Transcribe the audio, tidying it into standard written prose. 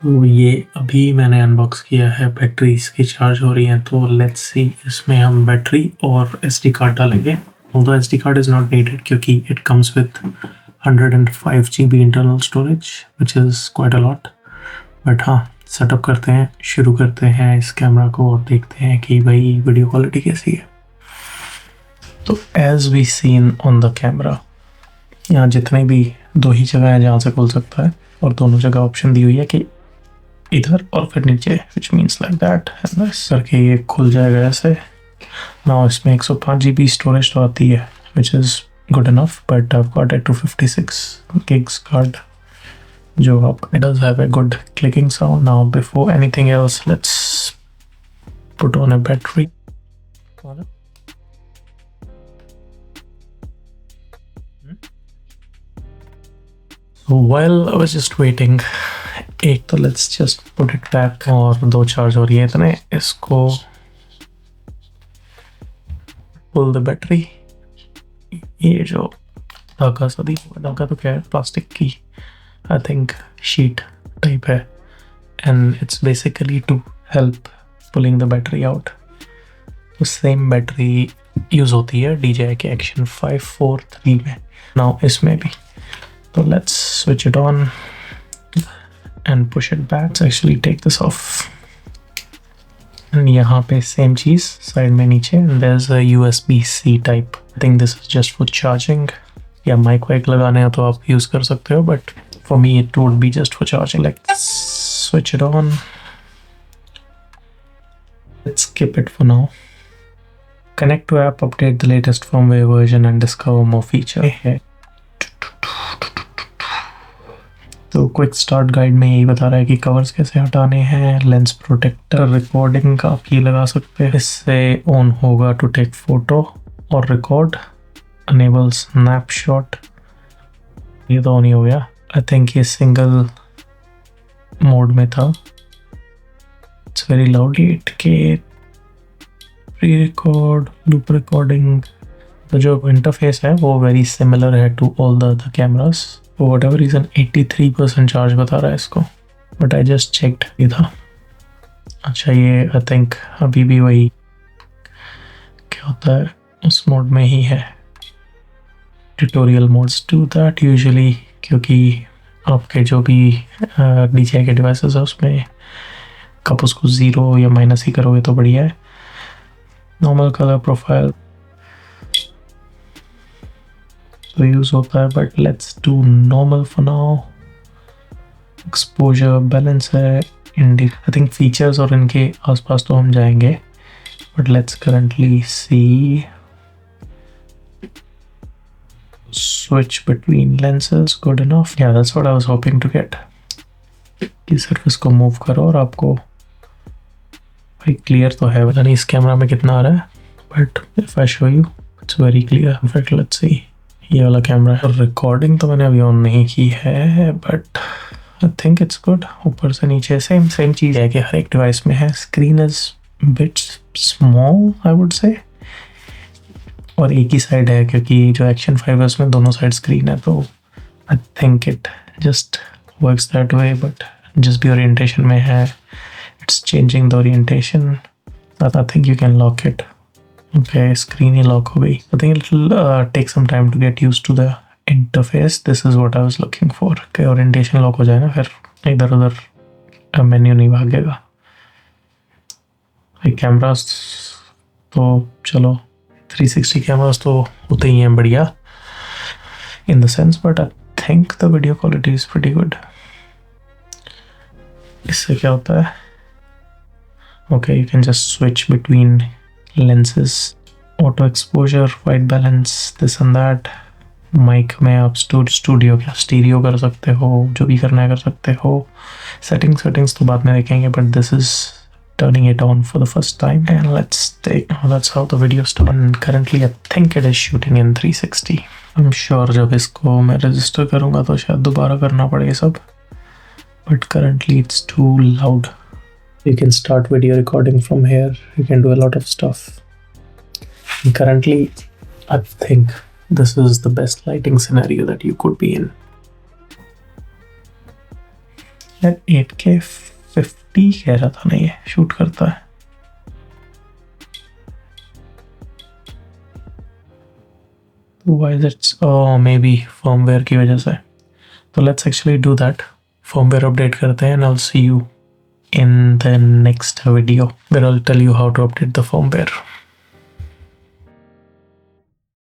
तो ये अभी मैंने अनबॉक्स किया है, बैटरी इसकी चार्ज हो रही है। तो लेट्स सी, इसमें हम बैटरी और SD कार्ड डालेंगे। Although SD card is not needed क्योंकि it comes with 105 GB internal storage which is quite a lot. But हाँ, सेटअप करते हैं, शुरू करते हैं इस कैमरा को और देखते हैं कि भाई वीडियो क्वालिटी कैसी है। तो as we seen on the camera, यहाँ जितने भी दो ही जगह है जहाँ से खुल सकता है और दोनों जगह ऑप्शन दी हुई है कि इधर और फिर नीचे, विच मीन्स लाइक दैट। बस करके ये खुल जाएगा ऐसे। ना इसमें 105 GB स्टोरेज तो आती है which is good enough, but I've got a 256 gigs card जो अब it does have a good clicking sound. Now before anything else, let's put on a battery. So while I was just waiting, एक तो let's just put it back और दो charge हो रही है इतने, इसको pull the battery। ये जो धागा सा दी, धागा तो क्या है, प्लास्टिक की आई थिंक शीट टाइप है, and it's basically to help pulling the battery out. तो सेम बैटरी यूज़ होती है DJI के एक्शन 543 में, नाउ इसमें भी। तो let's switch it on and push it back. Actually take this off, यहाँ पे सेम चीज़ साइड में नीचे, there is a USB-C type. I think this is just for charging, या माइक वाइक लगाने हैं तो आप यूज़ कर सकते हो, but for me it would be just for charging. Like switch it on, let's skip it for now. Connect to app, update the latest firmware version and discover more feature. तो quick start guide में यही बता रहा है कि covers कैसे हटाने हैं। लेंस प्रोटेक्टर रिकॉर्डिंग का आप ये लगा सकते हैं, इससे ऑन होगा टू टेक फोटो और रिकॉर्ड। अनेबल स्नैपशॉट, ये तो ऑन ही हो गया। आई थिंक ये सिंगल मोड में था। It's very loud. 8K pre record, loop recording. तो जो इंटरफेस है वो वेरी सिमिलर है to all the other cameras. For whatever reason 83% charge बता रहा है इसको, बट आई जस्ट चेक्ड, ये था। अच्छा, ये आई थिंक अभी भी वही क्या होता है उस मोड में ही है। Tutorial modes do that usually, क्योंकि आपके जो भी DJI के डिवाइसेस है उसमें कब उसको 0 या माइनस ही करोगे तो बढ़िया है। नॉर्मल कलर प्रोफाइल तो यूज़ होता है, but let's do normal for now. Exposure balance है, आई थिंक फीचर्स और इनके आसपास तो हम जाएंगे, but let's currently see switch between lenses, good enough. Yeah, that's what I was hoping to get. कि सिर्फ इसको मूव करो और आपको भाई क्लियर तो है, पता नहीं इस कैमरा में कितना आ रहा है, but if I show you it's very clear. In fact let's see, ये वाला कैमरा है। रिकॉर्डिंग तो मैंने अभी ऑन नहीं की है, but I think it's good. ऊपर से नीचे सेम चीज़ है कि हर एक डिवाइस में है। Screen is bit small I would say, और एक ही साइड है क्योंकि जो एक्शन 5 है उसमें दोनों साइड स्क्रीन है, तो I think it just works that way. But जिस भी ओरिएंटेशन में है, it's changing the orientation. I think you can lock it. Okay, screen he lock हो गई। I think it will take some time to get used to the interface. This is what I was looking for. कि orientation lock हो जाए ना, फिर इधर उधर menu नहीं भागेगा। कैमरास तो चलो 360 कैमरास तो होते ही हैं बढ़िया in the sense, but I think the video quality is pretty good. इससे क्या होता है? Okay, you can just switch between lenses, auto exposure, white balance, this and that. Mic में आप स्टूडियो क्या स्टीरियो कर सकते हो, जो भी करना है कर सकते हो। सेटिंग्स तो बाद में देखेंगे, but this is turning it on for the first time, and that's how the video started. And currently I think it is shooting in 360. I'm sure जब इसको मैं रजिस्टर करूँगा तो शायद दोबारा करना पड़ेगा सब, but currently it's too loud. You can start video recording from here. You can do a lot of stuff. And currently I think this is the best lighting scenario that you could be in. यार 8K 50 कह रहा था ना, ये shoot करता है। Why is it? Oh, maybe firmware की वजह से। तो let's actually do that. Firmware update करते हैं and I'll see you in the next video where I'll tell you how to update the firmware.